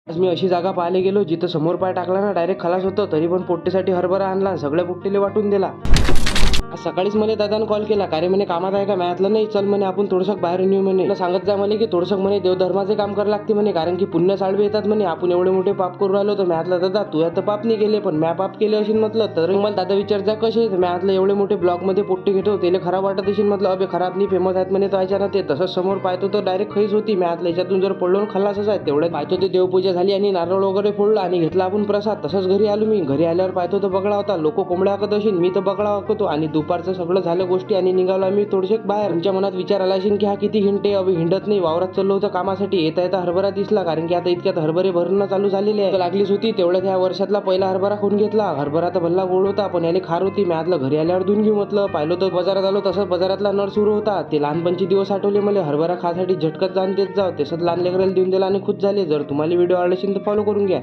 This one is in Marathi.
आज मी अशी जागा पाहायला गेलो जिथं समोर पाय टाकला ना डायरेक्ट खलास होतं, तरी पण पोट्टेसाठी हरभरा आणला आणि सगळ्या पोट्टेले वाटून दिला. आज सकाळीच मला दादानं कॉल केला, काय रे म्हणे कामात आहे का? मी नाही, चल म्हणे आपण थोडंसं बाहेर नेऊ म्हणे. सांगत जा मला की थोडंसं म्हणे देवधर्माचे काम करायला लागते म्हणे, कारण की पुण्य साळवे येतात म्हणे. आपण एवढे मोठे पाप करू राहिलो तर मी दादा तू आता पाप नाही केले पण म्या पाप केले असेल म्हटलं. तर मला दादा विचारजा कसे मी एवढे मोठे ब्लॉग मध्ये पोट्टे घेतो त्याला खराब वाटत असेल म्हटलं. अबे खराब नाही, फेमस आहेत म्हणे तो ना ते. तसंच समोर पाहतो तर डायरेक्ट खैस होती. याच्यातून जर पडलो खलासच आहे. तेवढ्यात पाहतो ते देवपूजा झाली आणि नारळ वगैरे फोडला आणि घेतला आपण प्रसाद. तसंच घरी आलो मी. घरी आल्यावर पाहतो तर बगळा होता. लोक कोंबड्या हाकत असेल, मी तर बगळा हाकतो. आणि दुपारचं सगळं झालं गोष्टी आणि निघालो आम्ही थोडेसे बाहेर. तुमच्या मनात विचार आला असेल की हा किती हिंडते. अभि हिंडत नाही, वावरात चाललो होतं कामासाठी. येता हरभरा दिसला, कारण की आता इतक्यात हरभरे भरणं चालू झालेले आहे. लागलीच होती तेवढ्यात ह्या वर्षातला पहिला हरभरा खाऊन घेतला. हरभरा तर भल्ला गोड होता पण याला खार होती. घरी आल्यावर धुवून घेऊ म्हटलं. पाहिलं तर बाजारात आलो, तसं बाजारातला नळ सुरू होता. ते लहानपणचे दिवस आठवले मला. हरभरा खासाठी झटकत जाऊन देत जाऊ, तसंच लहान लेकराला देऊन दिला आणि खुश झाले. जर तुम्हाला व्हिडिओ आवडला असेल तर फॉलो करून घ्या.